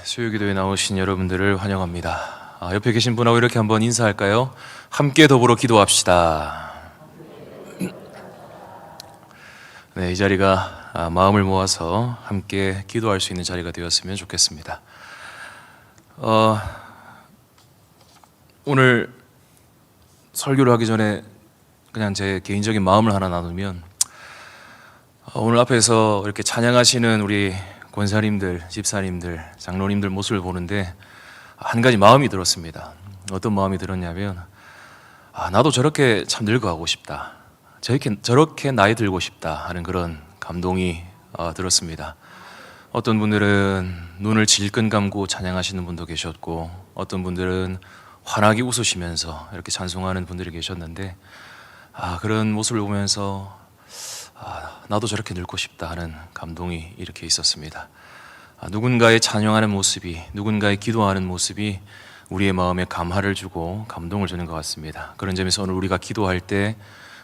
수요기도에 나오신 여러분들을 환영합니다. 옆에 계신 분하고 이렇게 한번 인사할까요? 함께 더불어 기도합시다. 네, 이 자리가 마음을 모아서 함께 기도할 수 있는 자리가 되었으면 좋겠습니다. 오늘 설교를 하기 전에 그냥 제 개인적인 마음을 하나 나누면, 오늘 앞에서 이렇게 찬양하시는 우리 권사님들, 집사님들, 장로님들 모습을 보는데 한 가지 마음이 들었습니다. 어떤 마음이 들었냐면, 나도 저렇게 참 늙어가고 싶다, 저렇게 나이 들고 싶다 하는 그런 감동이 들었습니다. 어떤 분들은 눈을 질끈 감고 찬양하시는 분도 계셨고, 어떤 분들은 환하게 웃으시면서 이렇게 찬송하는 분들이 계셨는데, 그런 모습을 보면서 나도 저렇게 늙고 싶다 하는 감동이 이렇게 있었습니다. 누군가의 찬양하는 모습이, 누군가의 기도하는 모습이 우리의 마음에 감화를 주고 감동을 주는 것 같습니다. 그런 점에서 오늘 우리가 기도할 때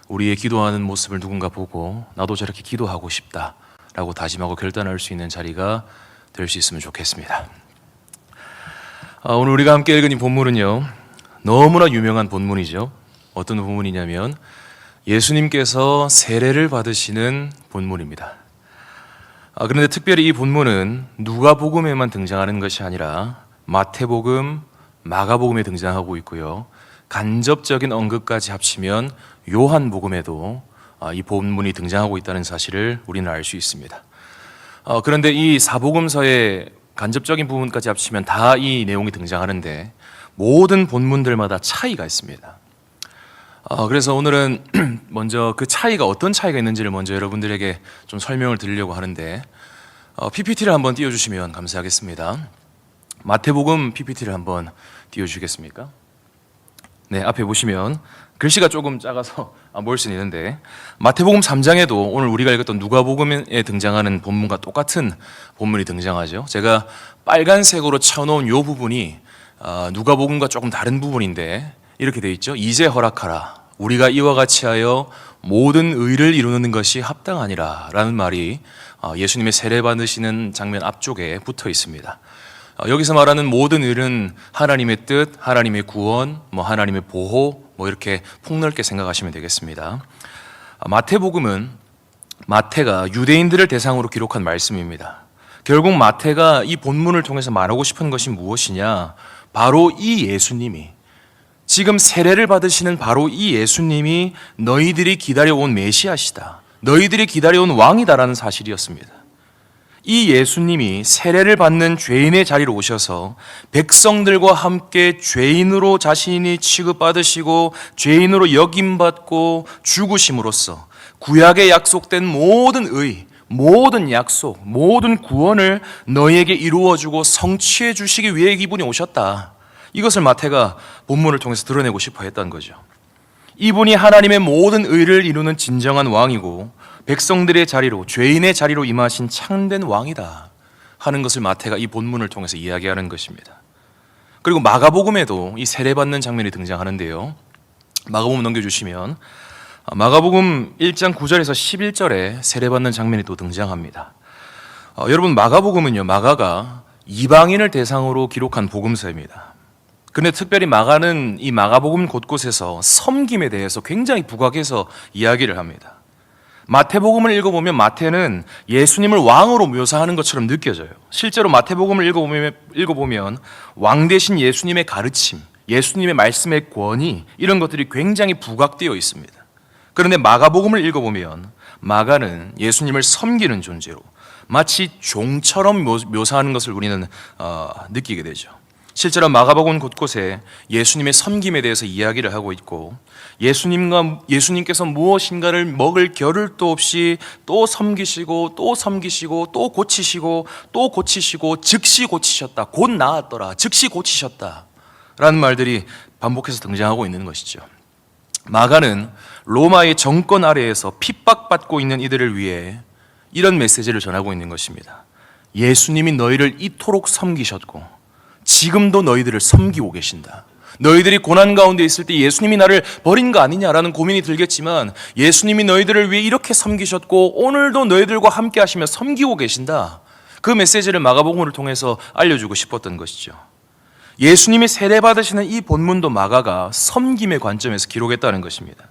우리의 기도하는 모습을 누군가 보고 나도 저렇게 기도하고 싶다 라고 다짐하고 결단할 수 있는 자리가 될 수 있으면 좋겠습니다. 오늘 우리가 함께 읽은 이 본문은요, 너무나 유명한 본문이죠. 어떤 본문이냐면 예수님께서 세례를 받으시는 본문입니다. 그런데 특별히 이 본문은 누가복음에만 등장하는 것이 아니라 마태복음, 마가복음에 등장하고 있고요, 간접적인 언급까지 합치면 요한복음에도 이 본문이 등장하고 있다는 사실을 우리는 알 수 있습니다. 그런데 이 사복음서의 간접적인 부분까지 합치면 다 이 내용이 등장하는데 모든 본문들마다 차이가 있습니다. 그래서 오늘은 먼저 그 차이가, 어떤 차이가 있는지를 먼저 여러분들에게 좀 설명을 드리려고 하는데, PPT를 한번 띄워주시면 감사하겠습니다. 마태복음 PPT를 한번 띄워주시겠습니까? 네, 앞에 보시면 글씨가 조금 작아서 안 보일 수는 있는데, 마태복음 3장에도 오늘 우리가 읽었던 누가복음에 등장하는 본문과 똑같은 본문이 등장하죠. 제가 빨간색으로 쳐놓은 이 부분이 누가복음과 조금 다른 부분인데 이렇게 돼 있죠. 이제 허락하라, 우리가 이와 같이 하여 모든 의를 이루는 것이 합당하니라 라는 말이 예수님의 세례 받으시는 장면 앞쪽에 붙어 있습니다. 여기서 말하는 모든 의는 하나님의 뜻, 하나님의 구원, 하나님의 보호, 이렇게 폭넓게 생각하시면 되겠습니다. 마태복음은 마태가 유대인들을 대상으로 기록한 말씀입니다. 결국 마태가 이 본문을 통해서 말하고 싶은 것이 무엇이냐, 바로 이 예수님이, 지금 세례를 받으시는 바로 이 예수님이 너희들이 기다려온 메시아시다, 너희들이 기다려온 왕이다라는 사실이었습니다. 이 예수님이 세례를 받는 죄인의 자리로 오셔서 백성들과 함께 죄인으로 자신이 취급받으시고 죄인으로 여김받고 죽으심으로써 구약에 약속된 모든 의, 모든 약속, 모든 구원을 너희에게 이루어주고 성취해 주시기 위해 이분이 오셨다. 이것을 마태가 본문을 통해서 드러내고 싶어 했던 거죠. 이분이 하나님의 모든 의를 이루는 진정한 왕이고 백성들의 자리로, 죄인의 자리로 임하신 참된 왕이다 하는 것을 마태가 이 본문을 통해서 이야기하는 것입니다. 그리고 마가복음에도 이 세례받는 장면이 등장하는데요, 마가복음 넘겨주시면 마가복음 1장 9절에서 11절에 세례받는 장면이 또 등장합니다. 여러분, 마가복음은요, 마가가 이방인을 대상으로 기록한 복음서입니다. 근데 특별히 마가는 이 마가복음 곳곳에서 섬김에 대해서 굉장히 부각해서 이야기를 합니다. 마태복음을 읽어보면 마태는 예수님을 왕으로 묘사하는 것처럼 느껴져요. 실제로 마태복음을 읽어보면 왕 대신 예수님의 가르침, 예수님의 말씀의 권위, 이런 것들이 굉장히 부각되어 있습니다. 그런데 마가복음을 읽어보면 마가는 예수님을 섬기는 존재로 마치 종처럼 묘사하는 것을 우리는 느끼게 되죠. 실제로 마가복음 곳곳에 예수님의 섬김에 대해서 이야기를 하고 있고, 예수님께서 무엇인가를 먹을 겨를도 없이 또 섬기시고 또 섬기시고 또 고치시고 또 고치시고 즉시 고치셨다, 곧 나았더라, 즉시 고치셨다 라는 말들이 반복해서 등장하고 있는 것이죠. 마가는 로마의 정권 아래에서 핍박받고 있는 이들을 위해 이런 메시지를 전하고 있는 것입니다. 예수님이 너희를 이토록 섬기셨고 지금도 너희들을 섬기고 계신다. 너희들이 고난 가운데 있을 때 예수님이 나를 버린 거 아니냐라는 고민이 들겠지만, 예수님이 너희들을 위해 이렇게 섬기셨고 오늘도 너희들과 함께 하시며 섬기고 계신다. 그 메시지를 마가복음을 통해서 알려주고 싶었던 것이죠. 예수님이 세례받으시는 이 본문도 마가가 섬김의 관점에서 기록했다는 것입니다.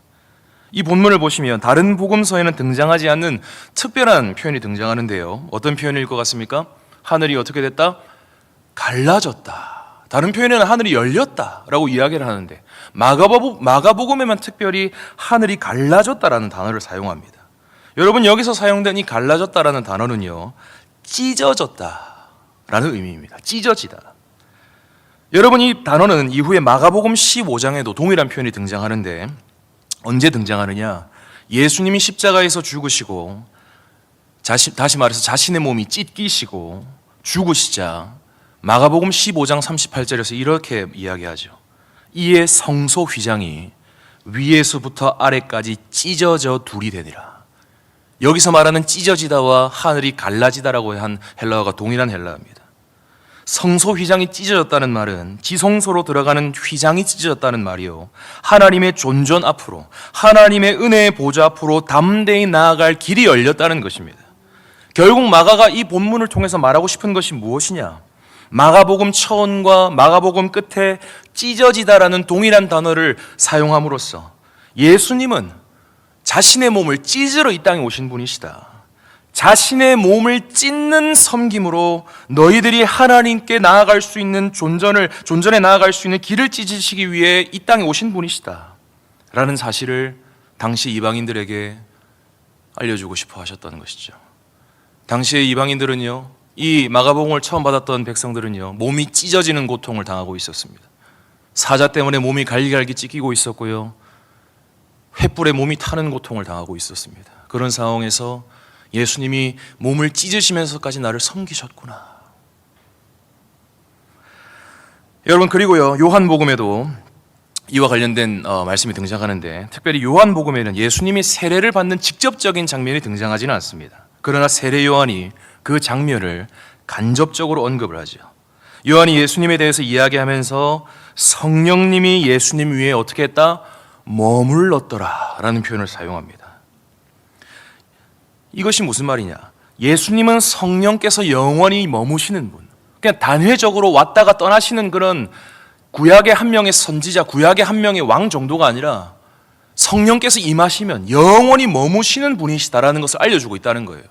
이 본문을 보시면 다른 복음서에는 등장하지 않는 특별한 표현이 등장하는데요. 어떤 표현일 것 같습니까? 하늘이 어떻게 됐다? 갈라졌다. 다른 표현에는 하늘이 열렸다라고 이야기를 하는데 마가복음에만 특별히 하늘이 갈라졌다라는 단어를 사용합니다. 여러분, 여기서 사용된 이 갈라졌다라는 단어는요, 찢어졌다라는 의미입니다. 찢어지다. 여러분, 이 단어는 이후에 마가복음 15장에도 동일한 표현이 등장하는데 언제 등장하느냐? 예수님이 십자가에서 죽으시고 다시 말해서 자신의 몸이 찢기시고 죽으시자 마가복음 15장 38절에서 이렇게 이야기하죠. 이에 성소 휘장이 위에서부터 아래까지 찢어져 둘이 되니라. 여기서 말하는 찢어지다와 하늘이 갈라지다라고 한 헬라어가 동일한 헬라어입니다. 성소 휘장이 찢어졌다는 말은 지성소로 들어가는 휘장이 찢어졌다는 말이요, 하나님의 존전 앞으로, 하나님의 은혜의 보좌 앞으로 담대히 나아갈 길이 열렸다는 것입니다. 결국 마가가 이 본문을 통해서 말하고 싶은 것이 무엇이냐? 마가복음 처음과 마가복음 끝에 찢어지다라는 동일한 단어를 사용함으로써 예수님은 자신의 몸을 찢으러 이 땅에 오신 분이시다. 자신의 몸을 찢는 섬김으로 너희들이 하나님께 나아갈 수 있는 존전에 나아갈 수 있는 길을 찢으시기 위해 이 땅에 오신 분이시다 라는 사실을 당시 이방인들에게 알려주고 싶어 하셨다는 것이죠. 당시의 이방인들은요, 이 마가복음을 처음 받았던 백성들은요, 몸이 찢어지는 고통을 당하고 있었습니다. 사자 때문에 몸이 갈기갈기 찢기고 있었고요, 횃불에 몸이 타는 고통을 당하고 있었습니다. 그런 상황에서 예수님이 몸을 찢으시면서까지 나를 섬기셨구나. 여러분, 그리고요, 요한복음에도 이와 관련된 말씀이 등장하는데 특별히 요한복음에는 예수님이 세례를 받는 직접적인 장면이 등장하지는 않습니다. 그러나 세례 요한이 그 장면을 간접적으로 언급을 하죠. 요한이 예수님에 대해서 이야기하면서 성령님이 예수님 위에 어떻게 했다? 머물렀더라 라는 표현을 사용합니다. 이것이 무슨 말이냐? 예수님은 성령께서 영원히 머무시는 분, 그냥 단회적으로 왔다가 떠나시는 그런 구약의 한 명의 선지자, 구약의 한 명의 왕 정도가 아니라 성령께서 임하시면 영원히 머무시는 분이시다라는 것을 알려주고 있다는 거예요.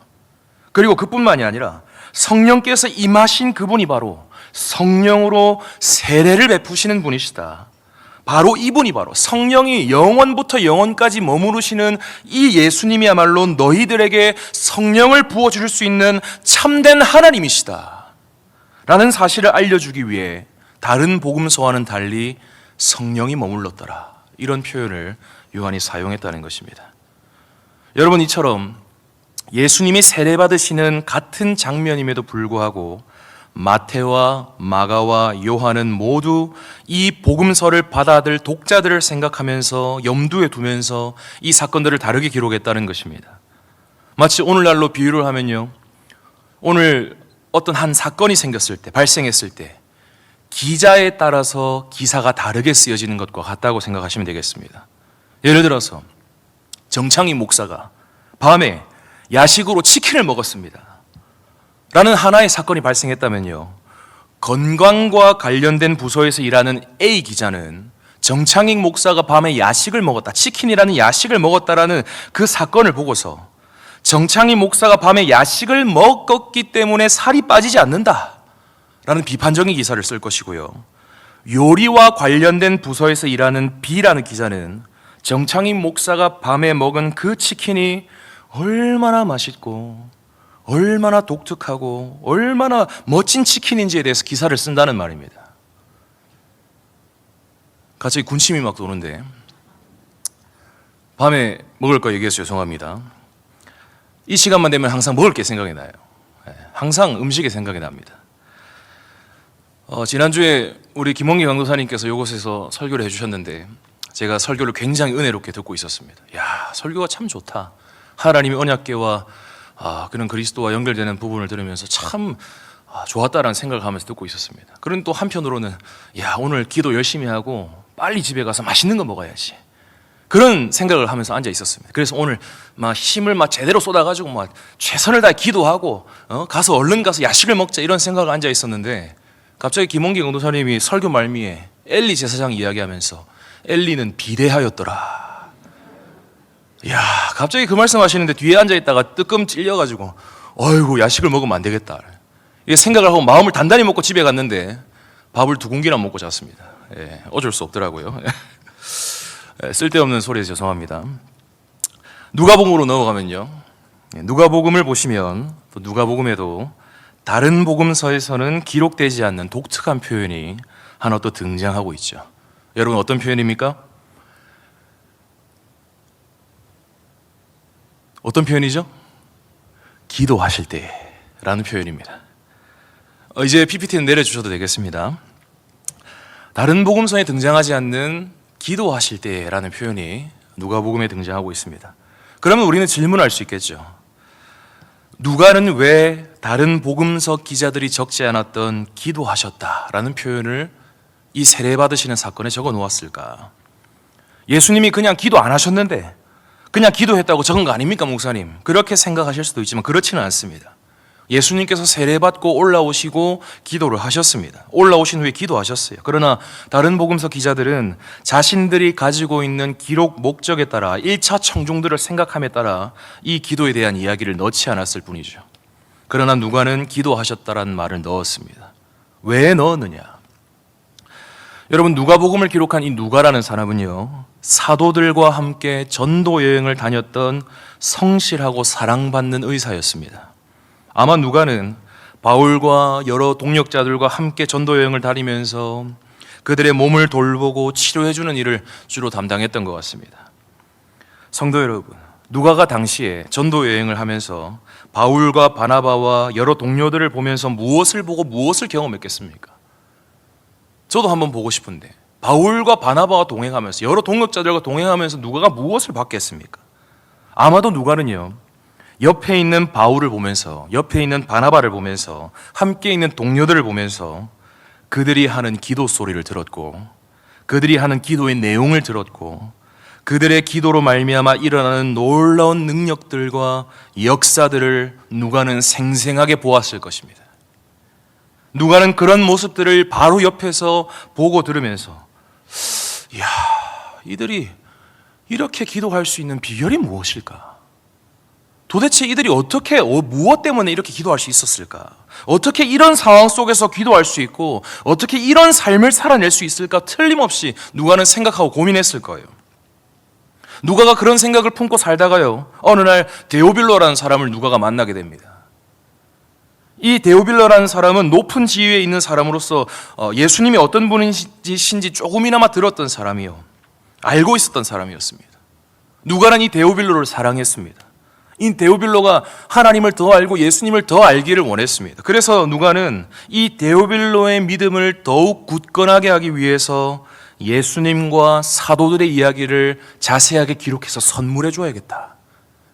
그리고 그뿐만이 아니라 성령께서 임하신 그분이 바로 성령으로 세례를 베푸시는 분이시다. 바로 이분이 바로 성령이 영원부터 영원까지 머무르시는 이 예수님이야말로 너희들에게 성령을 부어줄 수 있는 참된 하나님이시다 라는 사실을 알려주기 위해 다른 복음서와는 달리 성령이 머물렀더라, 이런 표현을 요한이 사용했다는 것입니다. 여러분, 이처럼 예수님이 세례받으시는 같은 장면임에도 불구하고 마태와 마가와 요한은 모두 이 복음서를 받아들 독자들을 생각하면서 염두에 두면서 이 사건들을 다르게 기록했다는 것입니다. 마치 오늘날로 비유를 하면요, 오늘 어떤 한 사건이 생겼을 때, 발생했을 때 기자에 따라서 기사가 다르게 쓰여지는 것과 같다고 생각하시면 되겠습니다. 예를 들어서 정창희 목사가 밤에 야식으로 치킨을 먹었습니다 라는 하나의 사건이 발생했다면요, 건강과 관련된 부서에서 일하는 A 기자는 정창익 목사가 밤에 야식을 먹었다, 치킨이라는 야식을 먹었다라는 그 사건을 보고서 정창익 목사가 밤에 야식을 먹었기 때문에 살이 빠지지 않는다 라는 비판적인 기사를 쓸 것이고요, 요리와 관련된 부서에서 일하는 B라는 기자는 정창익 목사가 밤에 먹은 그 치킨이 얼마나 맛있고 얼마나 독특하고 얼마나 멋진 치킨인지에 대해서 기사를 쓴다는 말입니다. 갑자기 군침이 막 도는데, 밤에 먹을 거 얘기해서 죄송합니다. 이 시간만 되면 항상 먹을 게 생각이 나요. 항상 음식이 생각이 납니다. 지난주에 우리 김홍기 강도사님께서 이곳에서 설교를 해주셨는데 제가 설교를 굉장히 은혜롭게 듣고 있었습니다. 야, 설교가 참 좋다. 하나님의 언약궤와 그런 그리스도와 연결되는 부분을 들으면서 참 좋았다라는 생각을 하면서 듣고 있었습니다. 그런 또 한편으로는 야, 오늘 기도 열심히 하고 빨리 집에 가서 맛있는 거 먹어야지, 그런 생각을 하면서 앉아 있었습니다. 그래서 오늘 막 힘을 막 제대로 쏟아가지고 막 최선을 다해 기도하고 가서 얼른 가서 야식을 먹자 이런 생각을 앉아 있었는데 갑자기 김원기 강도사님이 설교 말미에 엘리 제사장 이야기하면서 엘리는 비대하였더라. 이야, 갑자기 그 말씀하시는데 뒤에 앉아 있다가 뜨끔 찔려가지고 어이구 야식을 먹으면 안 되겠다. 이 생각을 하고 마음을 단단히 먹고 집에 갔는데 밥을 2공기나 먹고 잤습니다. 예, 어쩔 수 없더라고요. 쓸데없는 소리에 죄송합니다. 누가복음으로 넘어가면요. 누가복음을 보시면 또 누가복음에도 다른 복음서에서는 기록되지 않는 독특한 표현이 하나 또 등장하고 있죠. 여러분 어떤 표현입니까? 어떤 표현이죠? 기도하실 때라는 표현입니다. 이제 PPT는 내려주셔도 되겠습니다. 다른 복음서에 등장하지 않는 기도하실 때라는 표현이 누가복음에 등장하고 있습니다. 그러면 우리는 질문할 수 있겠죠. 누가는 왜 다른 복음서 기자들이 적지 않았던 기도하셨다라는 표현을 이 세례받으시는 사건에 적어 놓았을까? 예수님이 그냥 기도 안 하셨는데 그냥 기도했다고 적은 거 아닙니까, 목사님? 그렇게 생각하실 수도 있지만 그렇지는 않습니다. 예수님께서 세례받고 올라오시고 기도를 하셨습니다. 올라오신 후에 기도하셨어요. 그러나 다른 복음서 기자들은 자신들이 가지고 있는 기록 목적에 따라 1차 청중들을 생각함에 따라 이 기도에 대한 이야기를 넣지 않았을 뿐이죠. 그러나 누가는 기도하셨다라는 말을 넣었습니다. 왜 넣었느냐? 여러분 누가복음을 기록한 이 누가라는 사람은요, 사도들과 함께 전도 여행을 다녔던 성실하고 사랑받는 의사였습니다. 아마 누가는 바울과 여러 동역자들과 함께 전도 여행을 다니면서 그들의 몸을 돌보고 치료해주는 일을 주로 담당했던 것 같습니다. 성도 여러분, 누가가 당시에 전도 여행을 하면서 바울과 바나바와 여러 동료들을 보면서 무엇을 보고 무엇을 경험했겠습니까? 저도 한번 보고 싶은데 바울과 바나바와 동행하면서 여러 동역자들과 동행하면서 누가가 무엇을 봤겠습니까? 아마도 누가는요, 옆에 있는 바울을 보면서, 옆에 있는 바나바를 보면서, 함께 있는 동료들을 보면서 그들이 하는 기도 소리를 들었고, 그들이 하는 기도의 내용을 들었고, 그들의 기도로 말미암아 일어나는 놀라운 능력들과 역사들을 누가는 생생하게 보았을 것입니다. 누가는 그런 모습들을 바로 옆에서 보고 들으면서, 이야, 이들이 이렇게 기도할 수 있는 비결이 무엇일까? 도대체 이들이 어떻게, 무엇 때문에 이렇게 기도할 수 있었을까? 어떻게 이런 상황 속에서 기도할 수 있고 어떻게 이런 삶을 살아낼 수 있을까? 틀림없이 누가는 생각하고 고민했을 거예요. 누가가 그런 생각을 품고 살다가요, 어느 날 데오빌로라는 사람을 누가가 만나게 됩니다. 이 데오빌로라는 사람은 높은 지위에 있는 사람으로서 예수님이 어떤 분이신지 조금이나마 들었던 사람이요, 알고 있었던 사람이었습니다. 누가는 이 데오빌로를 사랑했습니다. 이 데오빌로가 하나님을 더 알고 예수님을 더 알기를 원했습니다. 그래서 누가는 이 데오빌로의 믿음을 더욱 굳건하게 하기 위해서 예수님과 사도들의 이야기를 자세하게 기록해서 선물해 줘야겠다,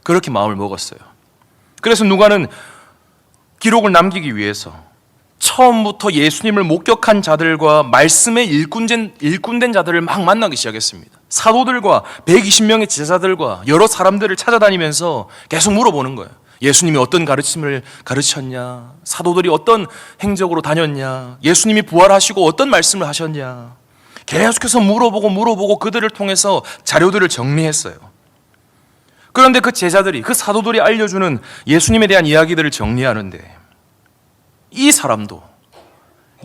그렇게 마음을 먹었어요. 그래서 누가는 기록을 남기기 위해서 처음부터 예수님을 목격한 자들과 말씀의 일꾼된 자들을 막 만나기 시작했습니다. 사도들과 120명의 제자들과 여러 사람들을 찾아다니면서 계속 물어보는 거예요. 예수님이 어떤 가르침을 가르쳤냐? 사도들이 어떤 행적으로 다녔냐? 예수님이 부활하시고 어떤 말씀을 하셨냐? 계속해서 물어보고 그들을 통해서 자료들을 정리했어요. 그런데 그 제자들이, 그 사도들이 알려주는 예수님에 대한 이야기들을 정리하는데 이 사람도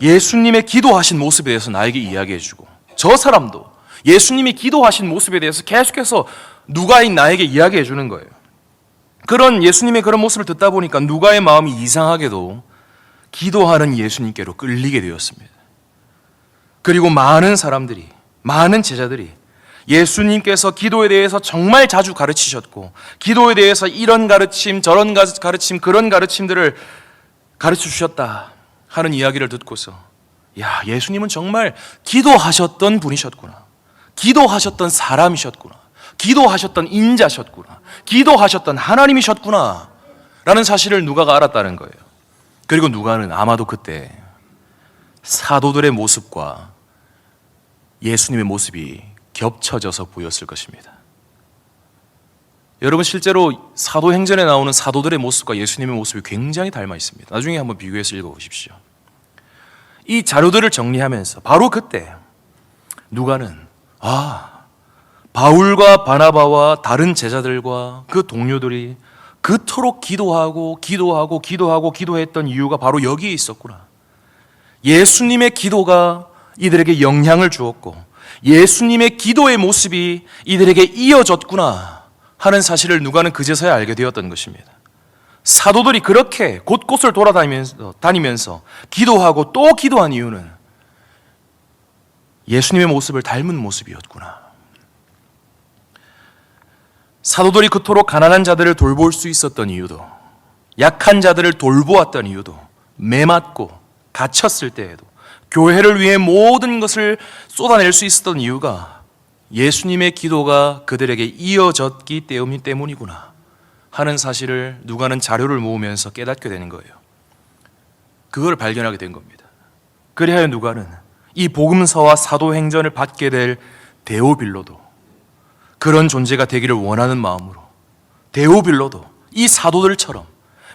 예수님의 기도하신 모습에 대해서 나에게 이야기해주고, 저 사람도 예수님이 기도하신 모습에 대해서 계속해서 누가인 나에게 이야기해주는 거예요. 그런 예수님의 그런 모습을 듣다 보니까 누가의 마음이 이상하게도 기도하는 예수님께로 끌리게 되었습니다. 그리고 많은 사람들이, 많은 제자들이 예수님께서 기도에 대해서 정말 자주 가르치셨고, 기도에 대해서 이런 가르침, 저런 가르침, 그런 가르침들을 가르쳐 주셨다 하는 이야기를 듣고서, 야, 예수님은 정말 기도하셨던 분이셨구나, 기도하셨던 사람이셨구나, 기도하셨던 인자셨구나, 기도하셨던 하나님이셨구나 라는 사실을 누가가 알았다는 거예요. 그리고 누가는 아마도 그때 사도들의 모습과 예수님의 모습이 겹쳐져서 보였을 것입니다. 여러분 실제로 사도행전에 나오는 사도들의 모습과 예수님의 모습이 굉장히 닮아 있습니다. 나중에 한번 비교해서 읽어보십시오. 이 자료들을 정리하면서 바로 그때 누가는 바울과 바나바와 다른 제자들과 그 동료들이 그토록 기도했던 이유가 바로 여기에 있었구나. 예수님의 기도가 이들에게 영향을 주었고 예수님의 기도의 모습이 이들에게 이어졌구나 하는 사실을 누가는 그제서야 알게 되었던 것입니다. 사도들이 그렇게 곳곳을 돌아다니면서 기도하고 또 기도한 이유는 예수님의 모습을 닮은 모습이었구나. 사도들이 그토록 가난한 자들을 돌볼 수 있었던 이유도, 약한 자들을 돌보았던 이유도, 매맞고 갇혔을 때에도 교회를 위해 모든 것을 쏟아낼 수 있었던 이유가 예수님의 기도가 그들에게 이어졌기 때문이구나 하는 사실을 누가는 자료를 모으면서 깨닫게 되는 거예요. 그걸 발견하게 된 겁니다. 그리하여 누가는 이 복음서와 사도행전을 받게 될 데오빌로도 그런 존재가 되기를 원하는 마음으로 데오빌로도 이 사도들처럼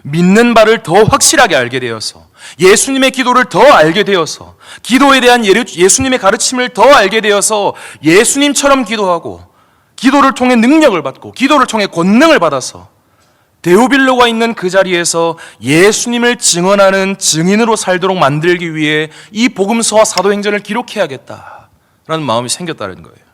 믿는 바를 더 확실하게 알게 되어서 예수님의 기도를 더 알게 되어서 기도에 대한 예수님의 가르침을 더 알게 되어서 예수님처럼 기도하고 기도를 통해 능력을 받고 기도를 통해 권능을 받아서 데오빌로가 있는 그 자리에서 예수님을 증언하는 증인으로 살도록 만들기 위해 이 복음서와 사도행전을 기록해야겠다라는 마음이 생겼다는 거예요.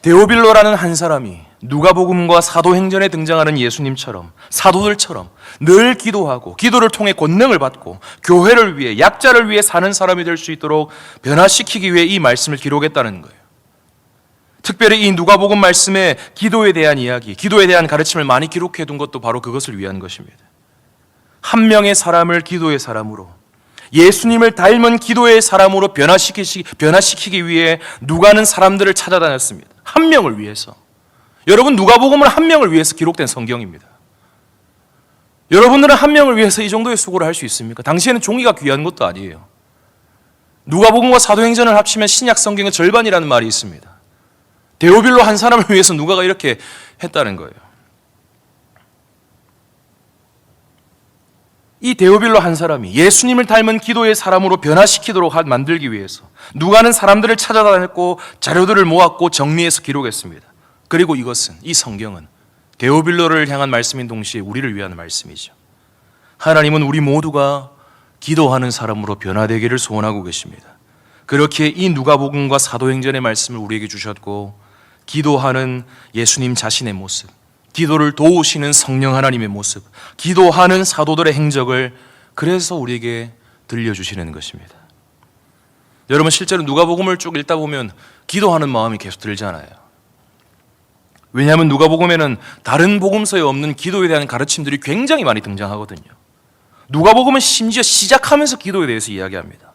데오빌로라는 한 사람이 누가복음과 사도행전에 등장하는 예수님처럼 사도들처럼 늘 기도하고 기도를 통해 권능을 받고 교회를 위해 약자를 위해 사는 사람이 될 수 있도록 변화시키기 위해 이 말씀을 기록했다는 거예요. 특별히 이 누가복음 말씀에 기도에 대한 이야기, 기도에 대한 가르침을 많이 기록해 둔 것도 바로 그것을 위한 것입니다. 한 명의 사람을 기도의 사람으로, 예수님을 닮은 기도의 사람으로 변화시키기 위해 누가는 사람들을 찾아다녔습니다. 한 명을 위해서. 여러분, 누가복음은 한 명을 위해서 기록된 성경입니다. 여러분들은 한 명을 위해서 이 정도의 수고를 할 수 있습니까? 당시에는 종이가 귀한 것도 아니에요. 누가복음과 사도행전을 합치면 신약 성경의 절반이라는 말이 있습니다. 데오빌로 한 사람을 위해서 누가가 이렇게 했다는 거예요. 이 데오빌로 한 사람이 예수님을 닮은 기도의 사람으로 변화시키도록 만들기 위해서 누가는 사람들을 찾아다녔고 자료들을 모았고 정리해서 기록했습니다. 그리고 이 성경은 데오빌로를 향한 말씀인 동시에 우리를 위한 말씀이죠. 하나님은 우리 모두가 기도하는 사람으로 변화되기를 소원하고 계십니다. 그렇게 이 누가복음과 사도행전의 말씀을 우리에게 주셨고 기도하는 예수님 자신의 모습, 기도를 도우시는 성령 하나님의 모습, 기도하는 사도들의 행적을 그래서 우리에게 들려주시는 것입니다. 여러분, 실제로 누가복음을 쭉 읽다 보면 기도하는 마음이 계속 들잖아요. 왜냐하면 누가복음에는 다른 복음서에 없는 기도에 대한 가르침들이 굉장히 많이 등장하거든요. 누가복음은 심지어 시작하면서 기도에 대해서 이야기합니다.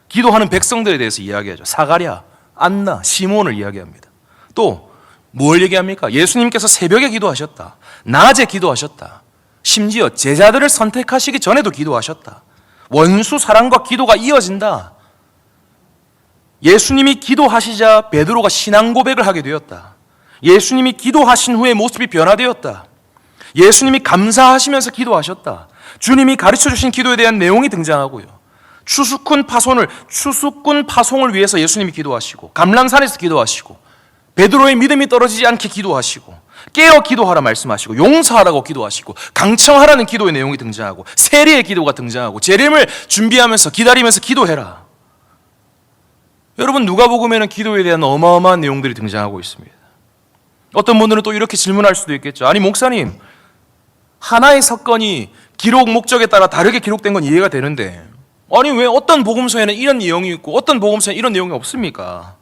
기도하는 백성들에 대해서 이야기하죠. 사가랴, 안나, 시몬을 이야기합니다. 또 뭘 얘기합니까? 예수님께서 새벽에 기도하셨다. 낮에 기도하셨다. 심지어 제자들을 선택하시기 전에도 기도하셨다. 원수 사랑과 기도가 이어진다. 예수님이 기도하시자 베드로가 신앙 고백을 하게 되었다. 예수님이 기도하신 후에 모습이 변화되었다. 예수님이 감사하시면서 기도하셨다. 주님이 가르쳐 주신 기도에 대한 내용이 등장하고요. 추수꾼 파송을 위해서 예수님이 기도하시고 감람산에서 기도하시고 베드로의 믿음이 떨어지지 않게 기도하시고 깨어 기도하라 말씀하시고 용서하라고 기도하시고 강청하라는 기도의 내용이 등장하고 세리의 기도가 등장하고 재림을 준비하면서 기다리면서 기도해라. 여러분, 누가복음에는 기도에 대한 어마어마한 내용들이 등장하고 있습니다. 어떤 분들은 또 이렇게 질문할 수도 있겠죠. 아니, 목사님, 하나의 사건이 기록 목적에 따라 다르게 기록된 건 이해가 되는데 아니 왜 어떤 복음서에는 이런 내용이 있고 어떤 복음서에는 이런 내용이 없습니까?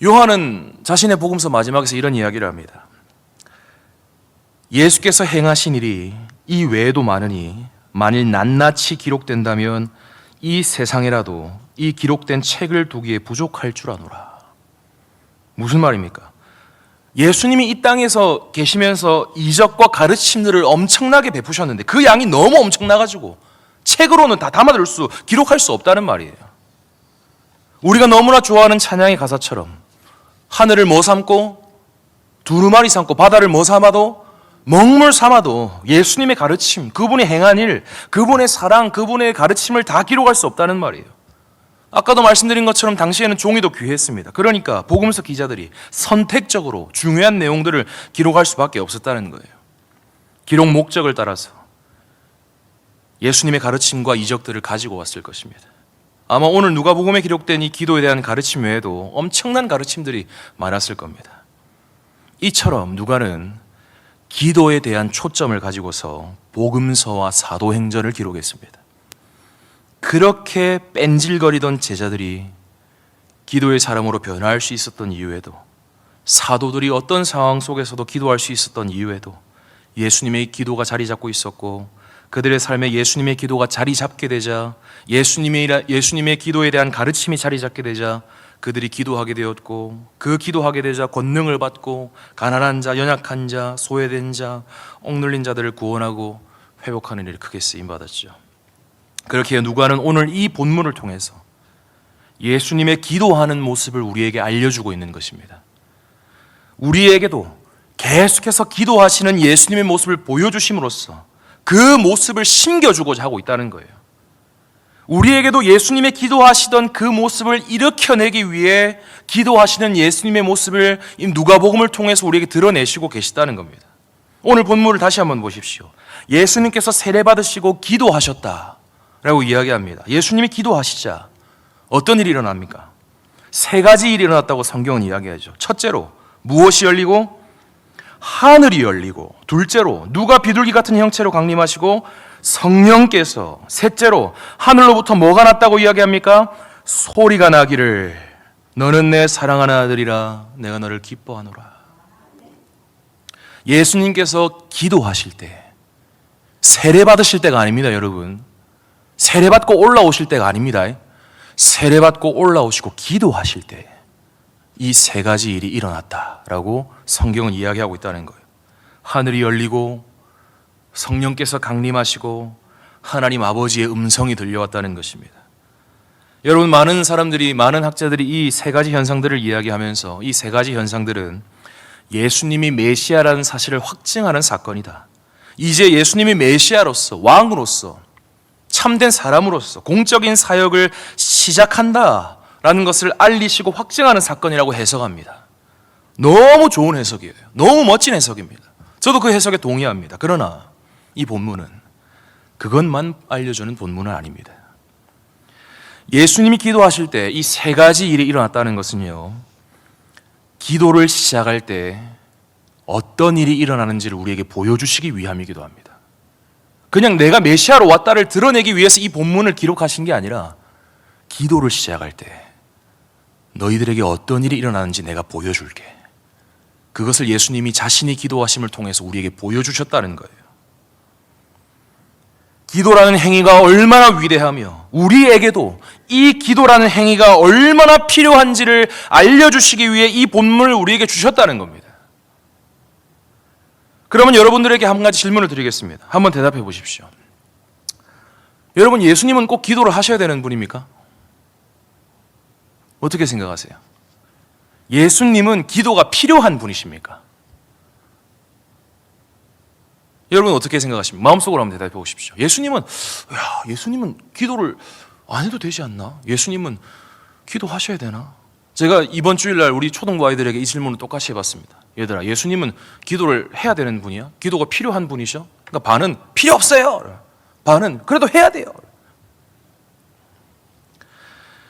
요한은 자신의 복음서 마지막에서 이런 이야기를 합니다. 예수께서 행하신 일이 이 외에도 많으니 만일 낱낱이 기록된다면 이 세상에라도 이 기록된 책을 두기에 부족할 줄 아노라. 무슨 말입니까? 예수님이 이 땅에서 계시면서 이적과 가르침들을 엄청나게 베푸셨는데 그 양이 너무 엄청나가지고 책으로는 다 기록할 수 없다는 말이에요. 우리가 너무나 좋아하는 찬양의 가사처럼 하늘을 뭐 삼고 두루마리 삼고 바다를 뭐 삼아도 먹물 삼아도 예수님의 가르침, 그분이 행한 일, 그분의 사랑, 그분의 가르침을 다 기록할 수 없다는 말이에요. 아까도 말씀드린 것처럼 당시에는 종이도 귀했습니다. 그러니까 복음서 기자들이 선택적으로 중요한 내용들을 기록할 수밖에 없었다는 거예요. 기록 목적을 따라서 예수님의 가르침과 이적들을 가지고 왔을 것입니다. 아마 오늘 누가복음에 기록된 이 기도에 대한 가르침 외에도 엄청난 가르침들이 많았을 겁니다. 이처럼 누가는 기도에 대한 초점을 가지고서 복음서와 사도행전을 기록했습니다. 그렇게 뺀질거리던 제자들이 기도의 사람으로 변화할 수 있었던 이유에도, 사도들이 어떤 상황 속에서도 기도할 수 있었던 이유에도 예수님의 기도가 자리 잡고 있었고, 그들의 삶에 예수님의 기도가 자리 잡게 되자, 예수님의 기도에 대한 가르침이 자리 잡게 되자 그들이 기도하게 되었고, 그 기도하게 되자 권능을 받고 가난한 자, 연약한 자, 소외된 자, 억눌린 자들을 구원하고 회복하는 일을 크게 쓰임받았죠. 그렇게 누가는 오늘 이 본문을 통해서 예수님의 기도하는 모습을 우리에게 알려주고 있는 것입니다. 우리에게도 계속해서 기도하시는 예수님의 모습을 보여주심으로써 그 모습을 심겨주고자 하고 있다는 거예요. 우리에게도 예수님의 기도하시던 그 모습을 일으켜내기 위해 기도하시는 예수님의 모습을 누가복음을 통해서 우리에게 드러내시고 계시다는 겁니다. 오늘 본문을 다시 한번 보십시오. 예수님께서 세례받으시고 기도하셨다라고 이야기합니다. 예수님이 기도하시자 어떤 일이 일어납니까? 세 가지 일이 일어났다고 성경은 이야기하죠. 첫째로 무엇이 열리고? 하늘이 열리고, 둘째로 누가 비둘기 같은 형체로 강림하시고, 성령께서, 셋째로 하늘로부터 뭐가 났다고 이야기합니까? 소리가 나기를 너는 내 사랑하는 아들이라 내가 너를 기뻐하노라. 예수님께서 기도하실 때, 세례 받으실 때가 아닙니다, 여러분. 세례 받고 올라오실 때가 아닙니다. 세례 받고 올라오시고 기도하실 때 이 세 가지 일이 일어났다라고 성경은 이야기하고 있다는 거예요. 하늘이 열리고 성령께서 강림하시고 하나님 아버지의 음성이 들려왔다는 것입니다. 여러분, 많은 사람들이, 많은 학자들이 이 세 가지 현상들을 이야기하면서 이 세 가지 현상들은 예수님이 메시아라는 사실을 확증하는 사건이다. 이제 예수님이 메시아로서, 왕으로서, 참된 사람으로서 공적인 사역을 시작한다라는 것을 알리시고 확증하는 사건이라고 해석합니다. 너무 좋은 해석이에요. 너무 멋진 해석입니다. 저도 그 해석에 동의합니다. 그러나 이 본문은 그것만 알려주는 본문은 아닙니다. 예수님이 기도하실 때 이 세 가지 일이 일어났다는 것은요, 기도를 시작할 때 어떤 일이 일어나는지를 우리에게 보여주시기 위함이기도 합니다. 그냥 내가 메시아로 왔다를 드러내기 위해서 이 본문을 기록하신 게 아니라 기도를 시작할 때 너희들에게 어떤 일이 일어나는지 내가 보여줄게. 그것을 예수님이 자신이 기도하심을 통해서 우리에게 보여주셨다는 거예요. 기도라는 행위가 얼마나 위대하며 우리에게도 이 기도라는 행위가 얼마나 필요한지를 알려주시기 위해 이 본문을 우리에게 주셨다는 겁니다. 그러면 여러분들에게 한 가지 질문을 드리겠습니다. 한번 대답해 보십시오. 여러분, 예수님은 꼭 기도를 하셔야 되는 분입니까? 어떻게 생각하세요? 예수님은 기도가 필요한 분이십니까? 여러분 어떻게 생각하십니까? 마음속으로 한번 대답해 보십시오. 예수님은 기도를 안 해도 되지 않나? 예수님은 기도하셔야 되나? 제가 이번 주일날 우리 초등부 아이들에게 이 질문을 똑같이 해봤습니다. 얘들아, 예수님은 기도를 해야 되는 분이야? 기도가 필요한 분이셔? 그러니까 반은 필요 없어요. 반은 그래도 해야 돼요.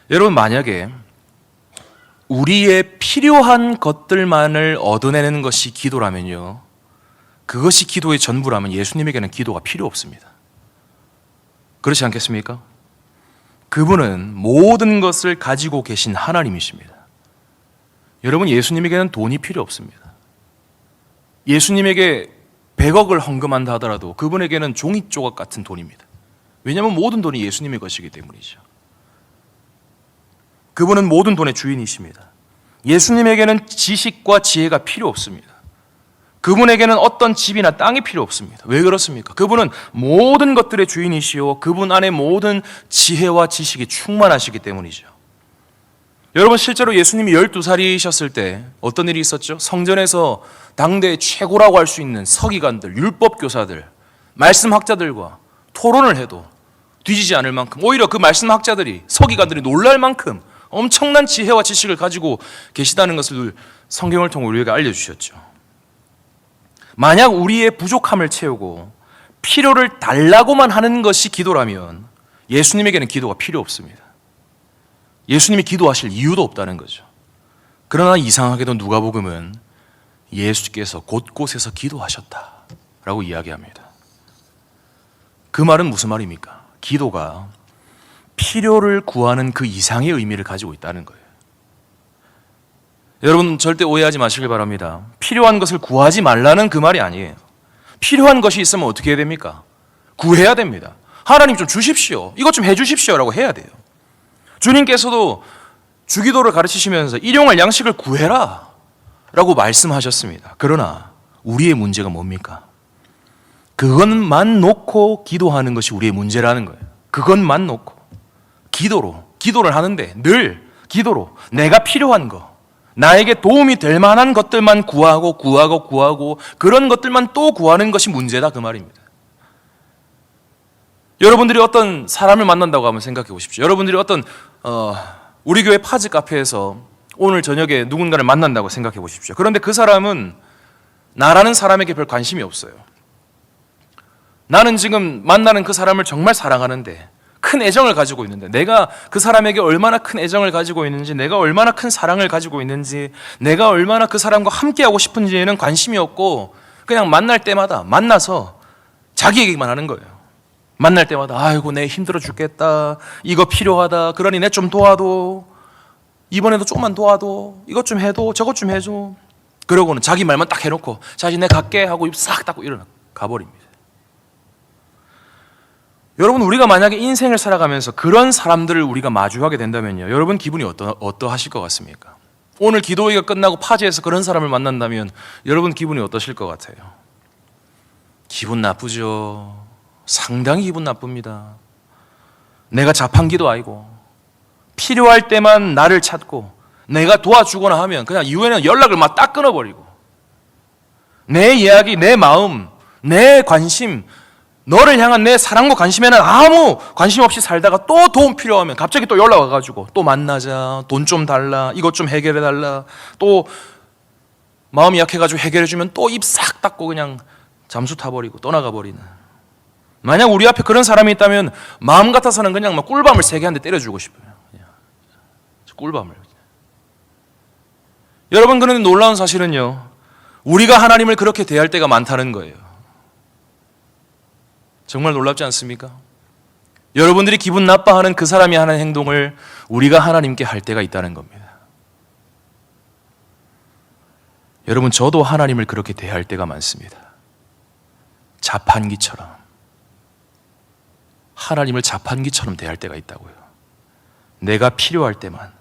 여러분, 만약에 우리의 필요한 것들만을 얻어내는 것이 기도라면요, 그것이 기도의 전부라면 예수님에게는 기도가 필요 없습니다. 그렇지 않겠습니까? 그분은 모든 것을 가지고 계신 하나님이십니다. 여러분, 예수님에게는 돈이 필요 없습니다. 예수님에게 100억을 헌금한다 하더라도 그분에게는 종이조각 같은 돈입니다. 왜냐하면 모든 돈이 예수님의 것이기 때문이죠. 그분은 모든 돈의 주인이십니다. 예수님에게는 지식과 지혜가 필요 없습니다. 그분에게는 어떤 집이나 땅이 필요 없습니다. 왜 그렇습니까? 그분은 모든 것들의 주인이시오, 그분 안에 모든 지혜와 지식이 충만하시기 때문이죠. 여러분, 실제로 예수님이 12살이셨을 때 어떤 일이 있었죠? 성전에서 당대 최고라고 할 수 있는 서기관들, 율법교사들, 말씀학자들과 토론을 해도 뒤지지 않을 만큼, 오히려 그 말씀학자들이, 서기관들이 놀랄 만큼 엄청난 지혜와 지식을 가지고 계시다는 것을 성경을 통해 우리에게 알려주셨죠. 만약 우리의 부족함을 채우고 필요를 달라고만 하는 것이 기도라면 예수님에게는 기도가 필요 없습니다. 예수님이 기도하실 이유도 없다는 거죠. 그러나 이상하게도 누가복음은 예수께서 곳곳에서 기도하셨다라고 이야기합니다. 그 말은 무슨 말입니까? 기도가 필요를 구하는 그 이상의 의미를 가지고 있다는 거예요. 여러분, 절대 오해하지 마시길 바랍니다. 필요한 것을 구하지 말라는 그 말이 아니에요. 필요한 것이 있으면 어떻게 해야 됩니까? 구해야 됩니다. 하나님 좀 주십시오. 이것 좀 해주십시오라고 해야 돼요. 주님께서도 주기도를 가르치시면서 일용할 양식을 구해라 라고 말씀하셨습니다. 그러나 우리의 문제가 뭡니까? 그것만 놓고 기도하는 것이 우리의 문제라는 거예요. 그것만 놓고 기도를 하는데 늘 기도로 내가 필요한 거, 나에게 도움이 될 만한 것들만 구하고 그런 것들만 또 구하는 것이 문제다, 그 말입니다. 여러분들이 어떤 사람을 만난다고 한번 생각해 보십시오. 여러분들이 어떤 우리 교회 파즈 카페에서 오늘 저녁에 누군가를 만난다고 생각해 보십시오. 그런데 그 사람은 나라는 사람에게 별 관심이 없어요. 나는 지금 만나는 그 사람을 정말 사랑하는데, 큰 애정을 가지고 있는데, 내가 그 사람에게 얼마나 큰 애정을 가지고 있는지, 내가 얼마나 큰 사랑을 가지고 있는지, 내가 얼마나 그 사람과 함께하고 싶은지에는 관심이 없고 그냥 만날 때마다 만나서 자기 얘기만 하는 거예요. 만날 때마다 아이고 내 힘들어 죽겠다, 이거 필요하다, 그러니 내 좀 도와도, 이번에도 조금만 도와도, 이것 좀 해도 저것 좀 해줘. 그러고는 자기 말만 딱 해놓고 자기 내 갈게 하고 입 싹 닫고 일어나 가버립니다. 여러분, 우리가 만약에 인생을 살아가면서 그런 사람들을 우리가 마주하게 된다면요, 여러분 기분이 어떠하실 것 같습니까? 오늘 기도회가 끝나고 파지에서 그런 사람을 만난다면 여러분 기분이 어떠실 것 같아요? 기분 나쁘죠. 상당히 기분 나쁩니다. 내가 자판기도 아니고 필요할 때만 나를 찾고 내가 도와주거나 하면 그냥 이후에는 연락을 막 딱 끊어버리고, 내 이야기, 내 마음, 내 관심, 너를 향한 내 사랑과 관심에는 아무 관심 없이 살다가 또 도움 필요하면 갑자기 또 연락 와가지고 또 만나자, 돈 좀 달라, 이것 좀 해결해 달라, 또 마음이 약해가지고 해결해주면 또 입 싹 닫고 그냥 잠수 타버리고 떠나가버리는. 만약 우리 앞에 그런 사람이 있다면 마음 같아서는 그냥 막 꿀밤을 3개 한 대 때려주고 싶어요. 그냥 꿀밤을. 여러분, 그런데 놀라운 사실은요, 우리가 하나님을 그렇게 대할 때가 많다는 거예요. 정말 놀랍지 않습니까? 여러분들이 기분 나빠하는 그 사람이 하는 행동을 우리가 하나님께 할 때가 있다는 겁니다. 여러분, 저도 하나님을 그렇게 대할 때가 많습니다. 자판기처럼. 하나님을 자판기처럼 대할 때가 있다고요. 내가 필요할 때만,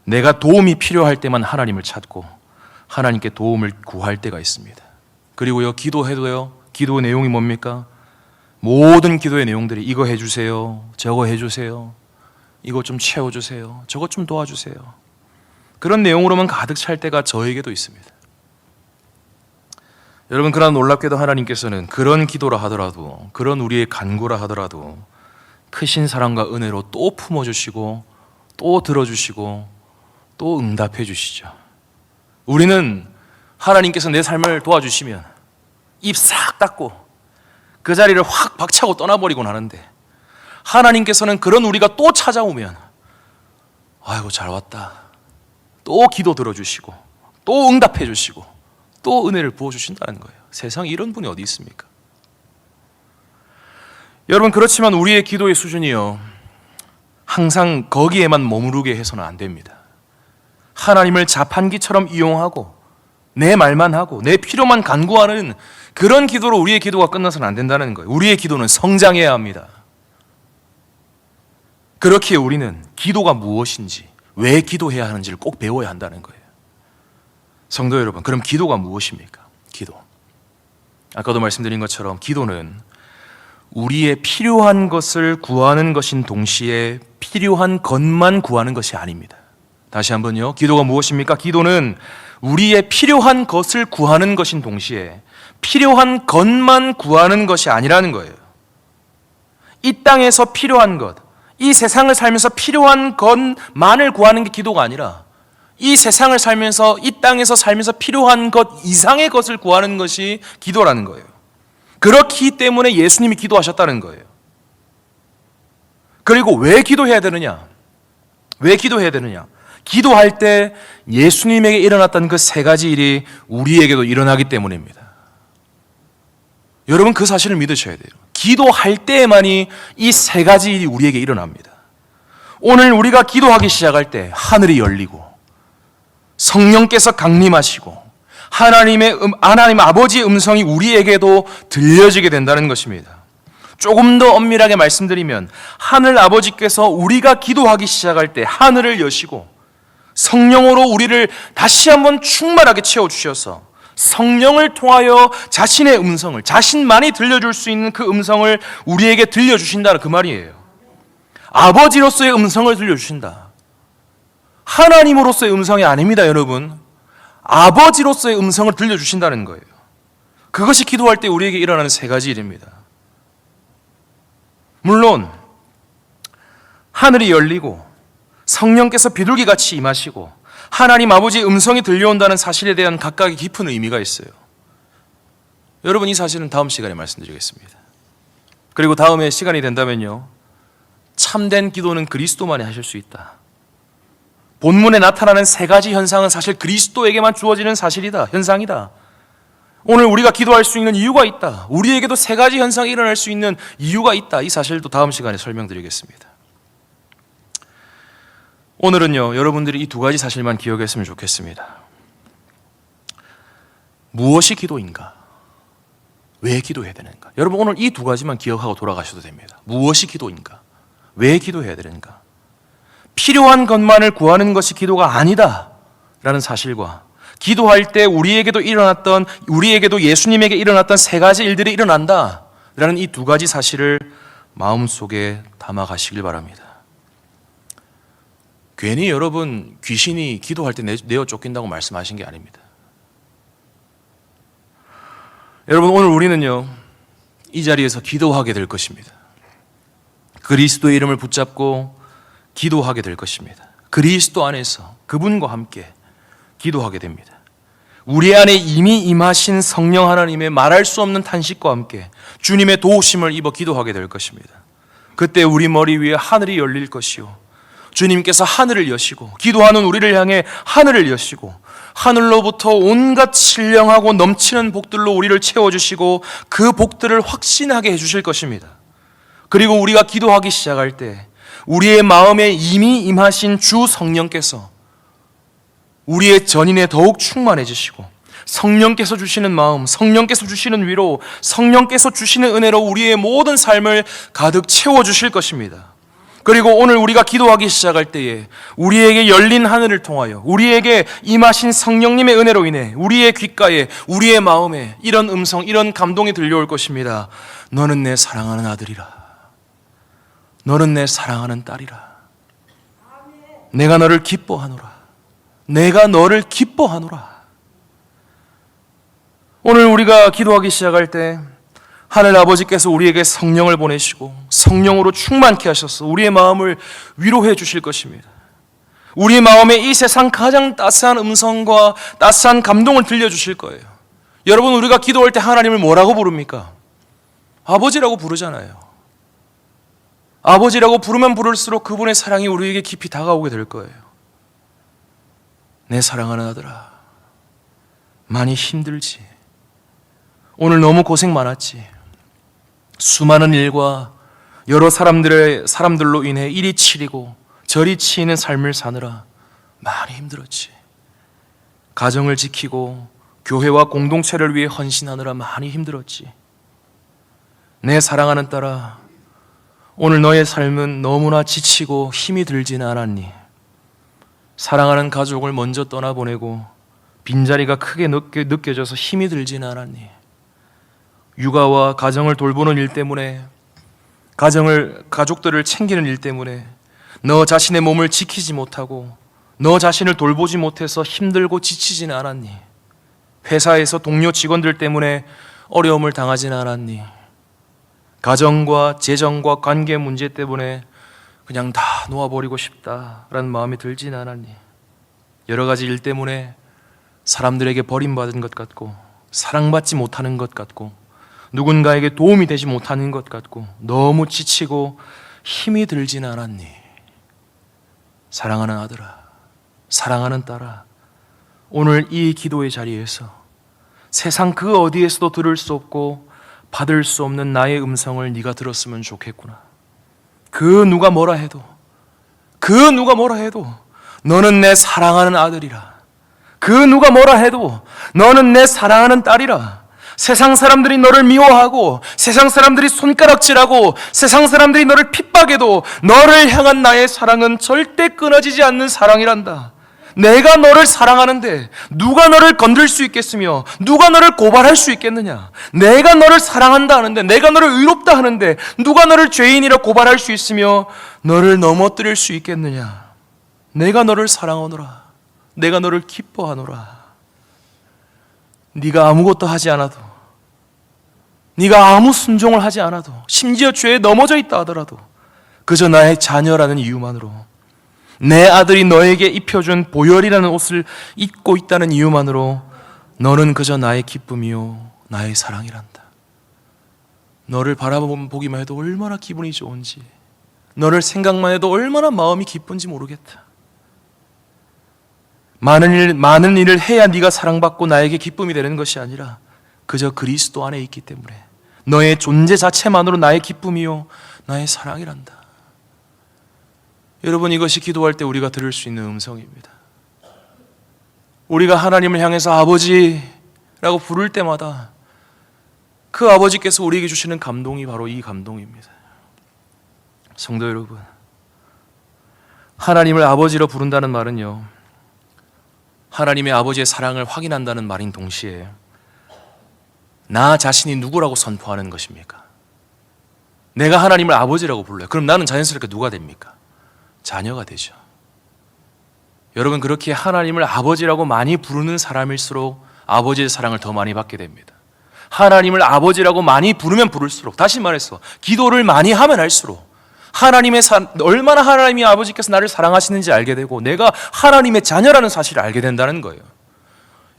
내가 도움이 필요할 때만 하나님을 찾고 하나님께 도움을 구할 때가 있습니다. 그리고요, 기도해도요, 기도의 내용이 뭡니까? 모든 기도의 내용들이 이거 해주세요, 저거 해주세요, 이거 좀 채워주세요, 저것 좀 도와주세요, 그런 내용으로만 가득 찰 때가 저에게도 있습니다. 여러분, 그러나 놀랍게도 하나님께서는 그런 기도라 하더라도, 그런 우리의 간구라 하더라도 크신 사랑과 은혜로 또 품어주시고 또 들어주시고 또 응답해 주시죠. 우리는 하나님께서 내 삶을 도와주시면 입 싹 닫고 그 자리를 확 박차고 떠나버리곤 하는데, 하나님께서는 그런 우리가 또 찾아오면 아이고 잘 왔다, 또 기도 들어주시고 또 응답해 주시고 또 은혜를 부어주신다는 거예요. 세상에 이런 분이 어디 있습니까? 여러분, 그렇지만 우리의 기도의 수준이요, 항상 거기에만 머무르게 해서는 안 됩니다. 하나님을 자판기처럼 이용하고 내 말만 하고 내 필요만 간구하는 그런 기도로 우리의 기도가 끝나서는 안 된다는 거예요. 우리의 기도는 성장해야 합니다. 그렇기에 우리는 기도가 무엇인지, 왜 기도해야 하는지를 꼭 배워야 한다는 거예요. 성도 여러분, 그럼 기도가 무엇입니까? 기도. 아까도 말씀드린 것처럼 기도는 우리의 필요한 것을 구하는 것인 동시에 필요한 것만 구하는 것이 아닙니다. 다시 한번요. 기도가 무엇입니까? 기도는 우리의 필요한 것을 구하는 것인 동시에 필요한 것만 구하는 것이 아니라는 거예요. 이 땅에서 필요한 것, 이 세상을 살면서 필요한 것만을 구하는 게 기도가 아니라 이 세상을 살면서, 이 땅에서 살면서 필요한 것 이상의 것을 구하는 것이 기도라는 거예요. 그렇기 때문에 예수님이 기도하셨다는 거예요. 그리고 왜 기도해야 되느냐? 왜 기도해야 되느냐? 기도할 때 예수님에게 일어났던 그 세 가지 일이 우리에게도 일어나기 때문입니다. 여러분, 그 사실을 믿으셔야 돼요. 기도할 때에만이 이 세 가지 일이 우리에게 일어납니다. 오늘 우리가 기도하기 시작할 때 하늘이 열리고 성령께서 강림하시고 하나님 아버지의 음성이 우리에게도 들려지게 된다는 것입니다. 조금 더 엄밀하게 말씀드리면 하늘 아버지께서 우리가 기도하기 시작할 때 하늘을 여시고 성령으로 우리를 다시 한번 충만하게 채워주셔서 성령을 통하여 자신의 음성을, 자신만이 들려줄 수 있는 그 음성을 우리에게 들려주신다는 그 말이에요. 아버지로서의 음성을 들려주신다. 하나님으로서의 음성이 아닙니다, 여러분. 아버지로서의 음성을 들려주신다는 거예요. 그것이 기도할 때 우리에게 일어나는 세 가지 일입니다. 물론 하늘이 열리고 성령께서 비둘기같이 임하시고 하나님 아버지의 음성이 들려온다는 사실에 대한 각각의 깊은 의미가 있어요. 여러분, 이 사실은 다음 시간에 말씀드리겠습니다. 그리고 다음에 시간이 된다면요, 참된 기도는 그리스도만이 하실 수 있다. 본문에 나타나는 세 가지 현상은 사실 그리스도에게만 주어지는 사실이다, 현상이다. 오늘 우리가 기도할 수 있는 이유가 있다. 우리에게도 세 가지 현상이 일어날 수 있는 이유가 있다. 이 사실도 다음 시간에 설명드리겠습니다. 오늘은요, 여러분들이 이 두 가지 사실만 기억했으면 좋겠습니다. 무엇이 기도인가? 왜 기도해야 되는가? 여러분, 오늘 이 두 가지만 기억하고 돌아가셔도 됩니다. 무엇이 기도인가? 왜 기도해야 되는가? 필요한 것만을 구하는 것이 기도가 아니다 라는 사실과 기도할 때 우리에게도 예수님에게 일어났던 세 가지 일들이 일어난다 라는 이 두 가지 사실을 마음속에 담아 가시길 바랍니다. 괜히 여러분, 귀신이 기도할 때 내어 쫓긴다고 말씀하신 게 아닙니다. 여러분, 오늘 우리는요, 이 자리에서 기도하게 될 것입니다. 그리스도의 이름을 붙잡고 기도하게 될 것입니다. 그리스도 안에서 그분과 함께 기도하게 됩니다. 우리 안에 이미 임하신 성령 하나님의 말할 수 없는 탄식과 함께 주님의 도우심을 입어 기도하게 될 것입니다. 그때 우리 머리 위에 하늘이 열릴 것이요, 주님께서 하늘을 여시고 기도하는 우리를 향해 하늘을 여시고 하늘로부터 온갖 신령하고 넘치는 복들로 우리를 채워주시고 그 복들을 확신하게 해주실 것입니다. 그리고 우리가 기도하기 시작할 때 우리의 마음에 이미 임하신 주 성령께서 우리의 전인에 더욱 충만해지시고 성령께서 주시는 마음, 성령께서 주시는 위로, 성령께서 주시는 은혜로 우리의 모든 삶을 가득 채워주실 것입니다. 그리고 오늘 우리가 기도하기 시작할 때에 우리에게 열린 하늘을 통하여 우리에게 임하신 성령님의 은혜로 인해 우리의 귓가에, 우리의 마음에 이런 음성, 이런 감동이 들려올 것입니다. 너는 내 사랑하는 아들이라. 너는 내 사랑하는 딸이라. 내가 너를 기뻐하노라. 내가 너를 기뻐하노라. 오늘 우리가 기도하기 시작할 때 하늘 아버지께서 우리에게 성령을 보내시고 성령으로 충만케 하셔서 우리의 마음을 위로해 주실 것입니다. 우리의 마음에 이 세상 가장 따스한 음성과 따스한 감동을 들려주실 거예요. 여러분, 우리가 기도할 때 하나님을 뭐라고 부릅니까? 아버지라고 부르잖아요. 아버지라고 부르면 부를수록 그분의 사랑이 우리에게 깊이 다가오게 될 거예요. 내 사랑하는 아들아, 많이 힘들지? 오늘 너무 고생 많았지? 수많은 일과 여러 사람들로 인해 이리 치리고 저리 치이는 삶을 사느라 많이 힘들었지. 가정을 지키고 교회와 공동체를 위해 헌신하느라 많이 힘들었지. 내 사랑하는 딸아, 오늘 너의 삶은 너무나 지치고 힘이 들지는 않았니? 사랑하는 가족을 먼저 떠나보내고 빈자리가 크게 느껴져서 힘이 들지는 않았니? 육아와 가정을 돌보는 일 때문에, 가족들을 챙기는 일 때문에 너 자신의 몸을 지키지 못하고 너 자신을 돌보지 못해서 힘들고 지치지는 않았니? 회사에서 동료 직원들 때문에 어려움을 당하지는 않았니? 가정과 재정과 관계 문제 때문에 그냥 다 놓아버리고 싶다라는 마음이 들지는 않았니? 여러 가지 일 때문에 사람들에게 버림받은 것 같고 사랑받지 못하는 것 같고 누군가에게 도움이 되지 못하는 것 같고 너무 지치고 힘이 들지는 않았니? 사랑하는 아들아, 사랑하는 딸아, 오늘 이 기도의 자리에서 세상 그 어디에서도 들을 수 없고 받을 수 없는 나의 음성을 네가 들었으면 좋겠구나. 그 누가 뭐라 해도 너는 내 사랑하는 아들이라. 그 누가 뭐라 해도 너는 내 사랑하는 딸이라. 세상 사람들이 너를 미워하고 세상 사람들이 손가락질하고 세상 사람들이 너를 핍박해도 너를 향한 나의 사랑은 절대 끊어지지 않는 사랑이란다. 내가 너를 사랑하는데 누가 너를 건들 수 있겠으며 누가 너를 고발할 수 있겠느냐? 내가 너를 사랑한다 하는데, 내가 너를 의롭다 하는데 누가 너를 죄인이라 고발할 수 있으며 너를 넘어뜨릴 수 있겠느냐? 내가 너를 사랑하노라. 내가 너를 기뻐하노라. 네가 아무것도 하지 않아도, 네가 아무 순종을 하지 않아도, 심지어 죄에 넘어져 있다 하더라도 그저 나의 자녀라는 이유만으로, 내 아들이 너에게 입혀준 보혈이라는 옷을 입고 있다는 이유만으로 너는 그저 나의 기쁨이요 나의 사랑이란다. 너를 바라보기만 해도 얼마나 기분이 좋은지, 너를 생각만 해도 얼마나 마음이 기쁜지 모르겠다. 많은 일을 해야 네가 사랑받고 나에게 기쁨이 되는 것이 아니라 그저 그리스도 안에 있기 때문에 너의 존재 자체만으로 나의 기쁨이요 나의 사랑이란다. 여러분, 이것이 기도할 때 우리가 들을 수 있는 음성입니다. 우리가 하나님을 향해서 아버지라고 부를 때마다 그 아버지께서 우리에게 주시는 감동이 바로 이 감동입니다. 성도 여러분, 하나님을 아버지로 부른다는 말은요, 하나님의 아버지의 사랑을 확인한다는 말인 동시에 나 자신이 누구라고 선포하는 것입니까? 내가 하나님을 아버지라고 불러요. 그럼 나는 자연스럽게 누가 됩니까? 자녀가 되죠. 여러분, 그렇게 하나님을 아버지라고 많이 부르는 사람일수록 아버지의 사랑을 더 많이 받게 됩니다. 하나님을 아버지라고 많이 부르면 부를수록, 다시 말해서 기도를 많이 하면 할수록 얼마나 하나님이 아버지께서 나를 사랑하시는지 알게 되고 내가 하나님의 자녀라는 사실을 알게 된다는 거예요.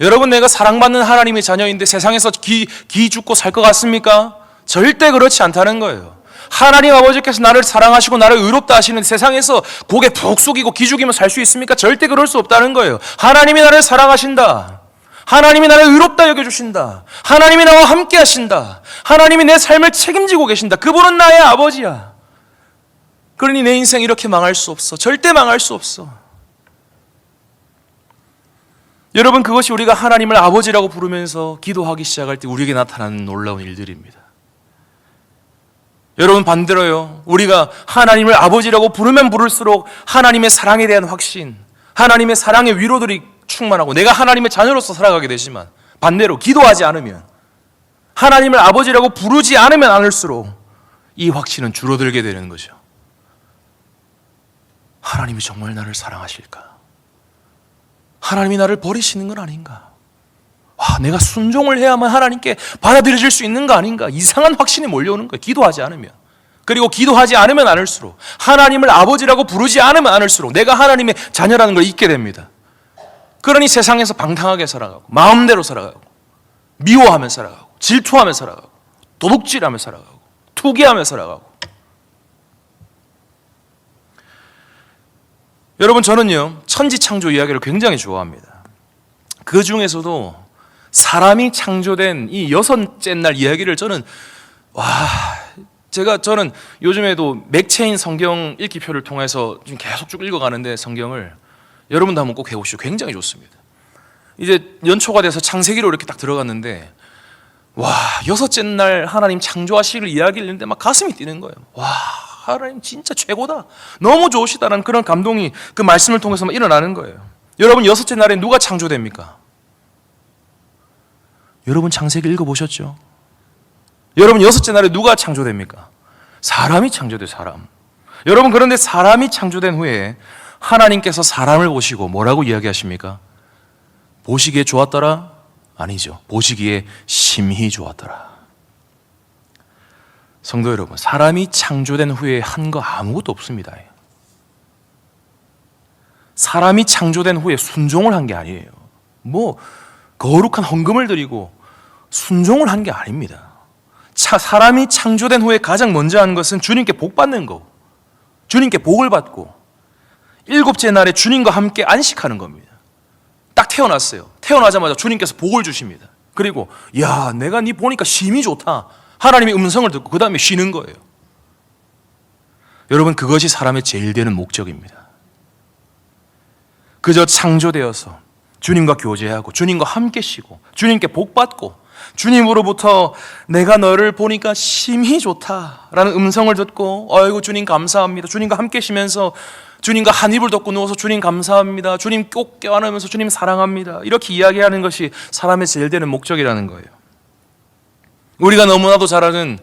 여러분, 내가 사랑받는 하나님의 자녀인데 세상에서 기 죽고 살 것 같습니까? 절대 그렇지 않다는 거예요. 하나님 아버지께서 나를 사랑하시고 나를 의롭다 하시는 세상에서 고개 푹 숙이고 기죽이며 살 수 있습니까? 절대 그럴 수 없다는 거예요. 하나님이 나를 사랑하신다. 하나님이 나를 의롭다 여겨주신다. 하나님이 나와 함께 하신다. 하나님이 내 삶을 책임지고 계신다. 그분은 나의 아버지야. 그러니 내 인생 이렇게 망할 수 없어. 절대 망할 수 없어. 여러분, 그것이 우리가 하나님을 아버지라고 부르면서 기도하기 시작할 때 우리에게 나타나는 놀라운 일들입니다. 여러분, 반대로요, 우리가 하나님을 아버지라고 부르면 부를수록 하나님의 사랑에 대한 확신, 하나님의 사랑의 위로들이 충만하고 내가 하나님의 자녀로서 살아가게 되지만, 반대로 기도하지 않으면, 하나님을 아버지라고 부르지 않으면 않을수록 이 확신은 줄어들게 되는 거죠. 하나님이 정말 나를 사랑하실까? 하나님이 나를 버리시는 건 아닌가? 내가 순종을 해야만 하나님께 받아들여질 수 있는 거 아닌가? 이상한 확신이 몰려오는 거예요. 기도하지 않으면. 그리고 기도하지 않으면 않을수록, 하나님을 아버지라고 부르지 않으면 않을수록 내가 하나님의 자녀라는 걸 잊게 됩니다. 그러니 세상에서 방탕하게 살아가고 마음대로 살아가고 미워하며 살아가고 질투하며 살아가고 도둑질하며 살아가고 투기하며 살아가고. 여러분, 저는요 천지창조 이야기를 굉장히 좋아합니다. 그 중에서도 사람이 창조된 이 6째 날 이야기를 저는 저는 요즘에도 맥체인 성경 읽기표를 통해서 지금 계속 쭉 읽어가는데, 성경을 여러분도 한번 꼭 해보시죠. 굉장히 좋습니다. 이제 연초가 돼서 창세기로 이렇게 딱 들어갔는데 6째 날 하나님 창조하시기를 이야기를 했는데 막 가슴이 뛰는 거예요. 하나님 진짜 최고다, 너무 좋으시다라는 그런 감동이 그 말씀을 통해서만 일어나는 거예요. 여러분, 6째 날에 누가 창조됩니까? 여러분, 창세기 읽어보셨죠? 여러분, 6째 날에 누가 창조됩니까? 사람이 창조돼요. 사람. 여러분, 그런데 사람이 창조된 후에 하나님께서 사람을 보시고 뭐라고 이야기하십니까? 보시기에 좋았더라? 아니죠. 보시기에 심히 좋았더라. 성도 여러분, 사람이 창조된 후에 한 거 아무것도 없습니다. 사람이 창조된 후에 순종을 한 게 아니에요. 거룩한 헌금을 드리고 순종을 한 게 아닙니다. 사람이 창조된 후에 가장 먼저 한 것은 주님께 복 받는 거, 주님께 복을 받고 일곱째 날에 주님과 함께 안식하는 겁니다. 딱 태어났어요. 태어나자마자 주님께서 복을 주십니다. 그리고 야, 내가 네 보니까 심히 좋다. 하나님의 음성을 듣고 그 다음에 쉬는 거예요. 여러분, 그것이 사람의 제일 되는 목적입니다. 그저 창조되어서 주님과 교제하고 주님과 함께 쉬고 주님께 복 받고 주님으로부터 내가 너를 보니까 심히 좋다라는 음성을 듣고 아이고 주님 감사합니다. 주님과 함께 쉬면서 주님과 한 입을 덮고 누워서 주님 감사합니다. 주님 꼭 껴안으면서 주님 사랑합니다. 이렇게 이야기하는 것이 사람의 제일 되는 목적이라는 거예요. 우리가 너무나도 잘 아는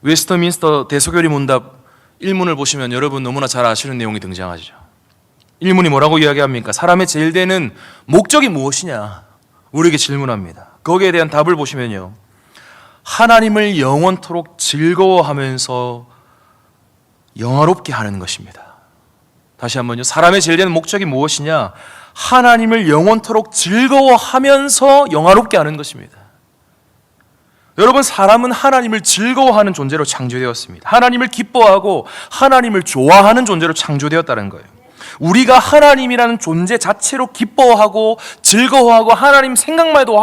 웨스트민스터 대소결의 문답 1문을 보시면 여러분 너무나 잘 아시는 내용이 등장하죠. 1문이 뭐라고 이야기합니까? 사람의 제일 되는 목적이 무엇이냐? 우리에게 질문합니다. 거기에 대한 답을 보시면요, 하나님을 영원토록 즐거워하면서 영화롭게 하는 것입니다. 다시 한번요, 사람의 제일 되는 목적이 무엇이냐? 하나님을 영원토록 즐거워하면서 영화롭게 하는 것입니다. 여러분, 사람은 하나님을 즐거워하는 존재로 창조되었습니다. 하나님을 기뻐하고 하나님을 좋아하는 존재로 창조되었다는 거예요. 우리가 하나님이라는 존재 자체로 기뻐하고 즐거워하고 하나님 생각만 해도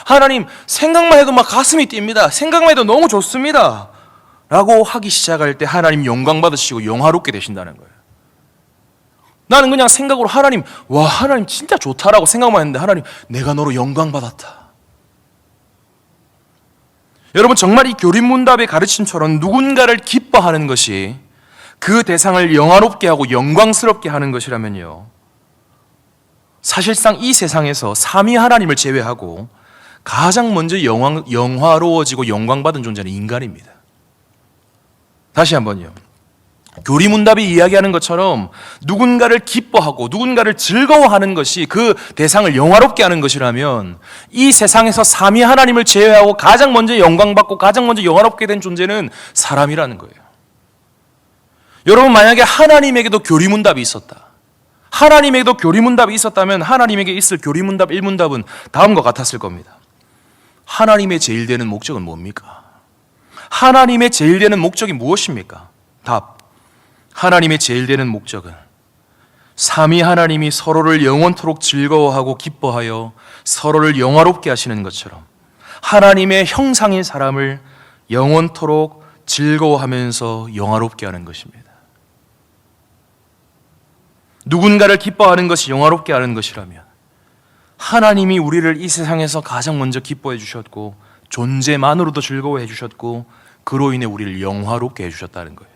하나님 생각만 해도 가슴이 뜁니다. 생각만 해도 너무 좋습니다 라고 하기 시작할 때 하나님 영광 받으시고 영화롭게 되신다는 거예요. 나는 그냥 생각으로 하나님 진짜 좋다라고 생각만 했는데 하나님, 내가 너로 영광 받았다. 여러분, 정말 이 교리문답의 가르침처럼 누군가를 기뻐하는 것이 그 대상을 영화롭게 하고 영광스럽게 하는 것이라면요, 사실상 이 세상에서 삼위 하나님을 제외하고 가장 먼저 영화로워지고 영광받은 존재는 인간입니다. 다시 한번요, 교리문답이 이야기하는 것처럼 누군가를 기뻐하고 누군가를 즐거워하는 것이 그 대상을 영화롭게 하는 것이라면 이 세상에서 삼위 하나님을 제외하고 가장 먼저 영광받고 가장 먼저 영화롭게 된 존재는 사람이라는 거예요. 여러분, 만약에 하나님에게도 교리문답이 있었다, 하나님에게도 교리문답이 있었다면 하나님에게 있을 교리문답 1문답은 다음과 같았을 겁니다. 하나님의 제일 되는 목적은 뭡니까? 하나님의 제일 되는 목적이 무엇입니까? 답, 하나님의 제일 되는 목적은 삼위 하나님이 서로를 영원토록 즐거워하고 기뻐하여 서로를 영화롭게 하시는 것처럼 하나님의 형상인 사람을 영원토록 즐거워하면서 영화롭게 하는 것입니다. 누군가를 기뻐하는 것이 영화롭게 하는 것이라면 하나님이 우리를 이 세상에서 가장 먼저 기뻐해 주셨고 존재만으로도 즐거워해 주셨고 그로 인해 우리를 영화롭게 해주셨다는 거예요.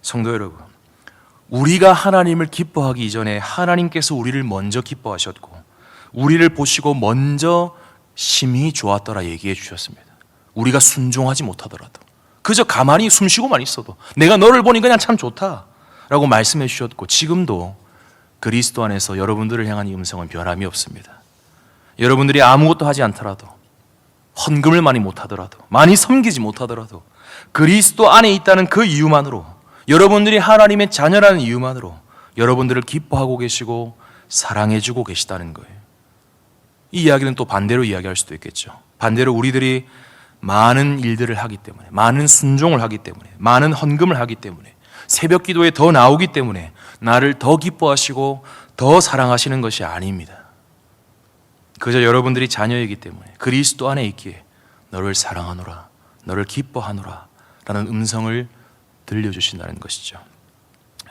성도 여러분, 우리가 하나님을 기뻐하기 이전에 하나님께서 우리를 먼저 기뻐하셨고 우리를 보시고 먼저 심히 좋았더라 얘기해 주셨습니다. 우리가 순종하지 못하더라도 그저 가만히 숨쉬고만 있어도 내가 너를 보니 그냥 참 좋다 라고 말씀해 주셨고 지금도 그리스도 안에서 여러분들을 향한 이 음성은 변함이 없습니다. 여러분들이 아무것도 하지 않더라도, 헌금을 많이 못하더라도, 많이 섬기지 못하더라도 그리스도 안에 있다는 그 이유만으로, 여러분들이 하나님의 자녀라는 이유만으로 여러분들을 기뻐하고 계시고 사랑해주고 계시다는 거예요. 이 이야기는 또 반대로 이야기할 수도 있겠죠. 반대로 우리들이 많은 일들을 하기 때문에, 많은 순종을 하기 때문에, 많은 헌금을 하기 때문에, 새벽 기도에 더 나오기 때문에 나를 더 기뻐하시고 더 사랑하시는 것이 아닙니다. 그저 여러분들이 자녀이기 때문에 그리스도 안에 있기에 너를 사랑하노라, 너를 기뻐하노라 라는 음성을 들려주신다는 것이죠.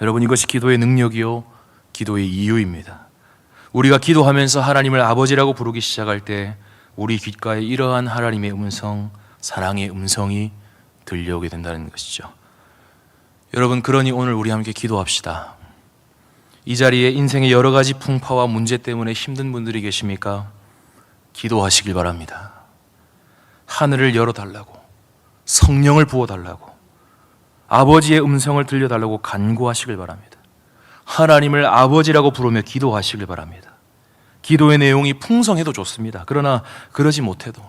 여러분, 이것이 기도의 능력이요 기도의 이유입니다. 우리가 기도하면서 하나님을 아버지라고 부르기 시작할 때 우리 귓가에 이러한 하나님의 음성, 사랑의 음성이 들려오게 된다는 것이죠. 여러분, 그러니 오늘 우리 함께 기도합시다. 이 자리에 인생의 여러 가지 풍파와 문제 때문에 힘든 분들이 계십니까? 기도하시길 바랍니다. 하늘을 열어달라고, 성령을 부어달라고, 아버지의 음성을 들려달라고 간구하시길 바랍니다. 하나님을 아버지라고 부르며 기도하시길 바랍니다. 기도의 내용이 풍성해도 좋습니다. 그러나 그러지 못해도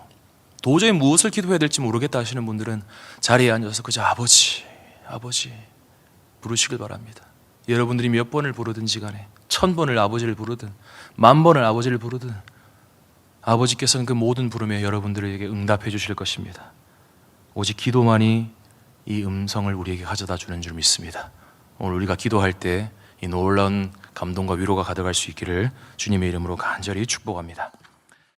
도저히 무엇을 기도해야 될지 모르겠다 하시는 분들은 자리에 앉아서 그저 아버지, 아버지 부르시길 바랍니다. 여러분들이 몇 번을 부르든지 간에 1000번을 아버지를 부르든 10,000번을 아버지를 부르든 아버지께서는 그 모든 부름에 여러분들에게 응답해 주실 것입니다. 오직 기도만이 이 음성을 우리에게 가져다 주는 줄 믿습니다. 오늘 우리가 기도할 때 이 놀라운 감동과 위로가 가득할 수 있기를 주님의 이름으로 간절히 축복합니다.